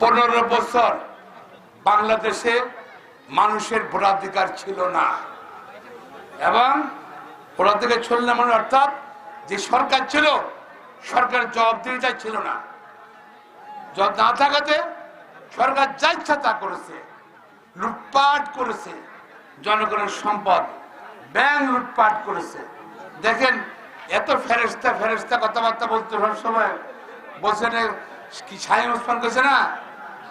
15 বছর বাংলাদেশে মানুষের ভোটাধিকার ছিল না, এবং ভোটাধিকার ছিল না মানে অর্থাৎ যে সরকার ছিল সরকারের জবাবদিহিতা ছিল না। না থাকাতে সরকার যা ইচ্ছা তা করেছে, লুটপাট করেছে, জনগণের সম্পদ ব্যাংক লুটপাট করেছে। দেখেন এত ফেরেস্তা ফেরেস্তা কথাবার্তা বলতে সবসময় বলছেন কি শাহীন ওসমান কেছে না,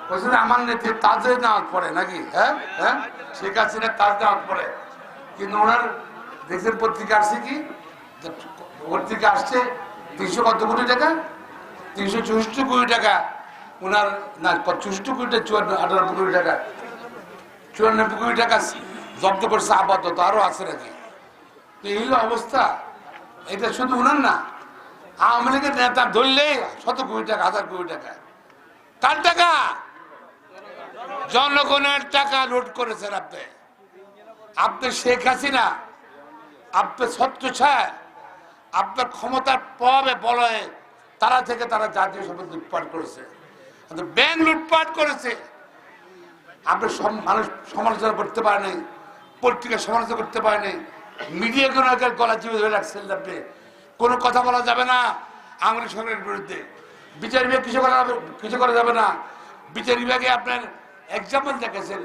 বলছেন আমার নেত্রী তাজে নামাজ পড়ে নাকি, হ্যাঁ হ্যাঁ শেখ হাসিনা তাজ নামাজ পড়ে, কিন্তু ওনার দেশের পত্রিকা আসছে কি, পত্রিকা আসছে 300 কত কোটি টাকা, 364 কোটি টাকা ওনার, না 64 কোটি, 98 কোটি টাকা, 94 কোটি টাকা জব্দ করছে আপাতত, আরো আছে নাকি। তো এই অবস্থা, এটা শুধু উনার না, আওয়ামী লীগের নেতা ধরলে 100 কোটি টাকা, 1000 কোটি টাকা। কার টাকা? জনগণের টাকা লুট করেছেন আপনি। আপনি শেখ হাসিনা, আপনার ছত্রছায়া, আপনার ক্ষমতার প্রভাবে বলয়ে তারা থেকে তারা জাতীয় সম্পদ লুটপাট করেছে, ব্যাংক লুটপাট করেছে। আপনি মানুষ সমালোচনা করতে পারেনি, পত্রিকা সমালোচনা করতে পারেনি, মিডিয়া কোনো গলা চিপে ধরে রাখছেন। আপনি কোনো কথা বলা যাবে না আওয়ামী লীগ সরকারের বিরুদ্ধে, বিচার বিভাগ কিছু করা যাবে না। বিচার বিভাগে আপনার এক্সাম্পল দেখেছেন,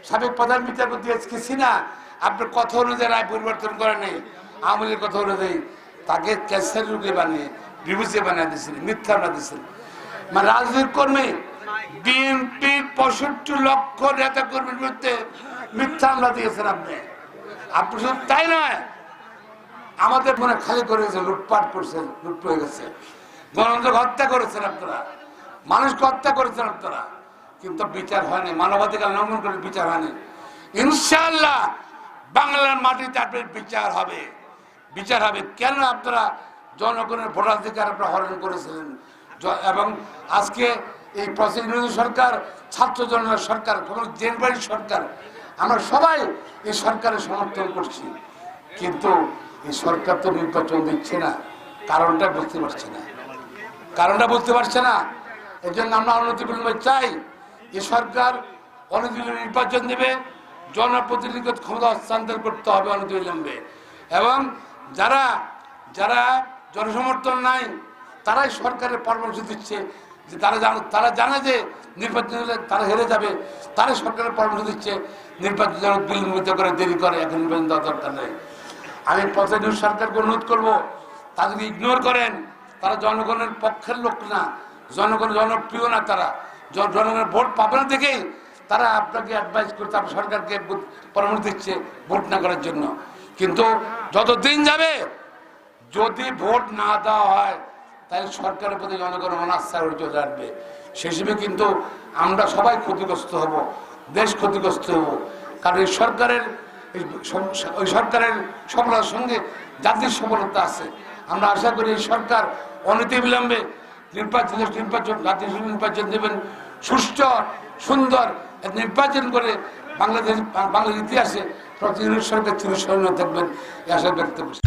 সাবেক প্রধান বিচারপতি এসকে সিনহা আপনার কথা অনুযায়ী রায় পরিবর্তন করে নেই, আওয়ামী লীগের কথা অনুযায়ী তাকে ক্যান্সার রোগে বানিয়ে ডিভোর্সে বানিয়ে দিয়েছিলেন, মিথ্যা বানিয়ে দিয়েছিলেন। মানে রাজনৈতিক কর্মী বিএনপির 65 লক্ষ নেতা কর্মীর বিরুদ্ধে মিথ্যা হামলা দিয়েছেন আপনি। আপনি শুধু তাই নয়, আমাদের মনে খালি করে গেছে, লুটপাট করছেন, লুট হয়ে গেছে, গণতন্ত্রকে হত্যা করেছেন আপনারা, মানুষকে হত্যা করেছেন আপনারা, কিন্তু বিচার হয়নি, মানবাধিকার লঙ্ঘন করে বিচার হয়নি। ইনশাআল্লাহ বাংলার মাটিতে আপনার বিচার হবে, বিচার হবে। কেন আপনারা জনগণের ভোটাধিকার আপনারা হরণ করেছিলেন, এবং আজকে এই প্রতিনিধি সরকার, ছাত্র জনতার সরকার, জেলবাড়ির সরকার, আমরা সবাই এই সরকারের সমর্থন করছি, কিন্তু এই সরকার তো নির্বাচন দিচ্ছে না, কারণটা বুঝতে পারছে না, কারণটা বুঝতে পারছে না। এই জন্য আমরা অনতিবিলম্বে চাই এই সরকার অনতিবিলম্বে নির্বাচন দেবে, জনপ্রতিনিধিগত ক্ষমতা হস্তান্তর করতে হবে অনতিবিলম্বে, এবং যারা যারা জনসমর্থন নাই তারাই সরকারের পরামর্শ দিচ্ছে যে তারা জানে যে নির্বাচন হলে তারা হেরে যাবে, তারাই সরকারের পরামর্শ দিচ্ছে নির্বাচন বিলম্বিত করে, দেরি করে, এখন নির্বাচন দেওয়ার দরকার নেই। আমি প্রতিনিধি সরকারকে অনুরোধ করবো, তাদেরকে ইগনোর করেন, তারা জনগণের পক্ষের লোক না, জনপ্রিয় না, তারা জনগণের ভোট পাবে না দেখেই তারা আপনাকে অ্যাডভাইস করতে, সরকারকে পরামর্শ দিচ্ছে ভোট না করার জন্য। কিন্তু যত দিন যাবে যদি ভোট না দেওয়া হয় তাহলে সরকারের প্রতি জনগণের অনাস্থা চলে আসবে, সে হিসেবে কিন্তু আমরা সবাই ক্ষতিগ্রস্ত হব, দেশ ক্ষতিগ্রস্ত হব। কারণ এই সরকারের সফলতার সঙ্গে জাতির সফলতা আছে। আমরা আশা করি এই সরকার অনতিবিলম্বে জাতীয় নির্বাচন দেবেন, সুষ্ঠু সুন্দর নির্বাচন করে বাংলাদেশ ইতিহাসে প্রতিনিধি সরকার চিরস্মরণীয় থাকবেন, এই আশা ব্যক্ত করছি।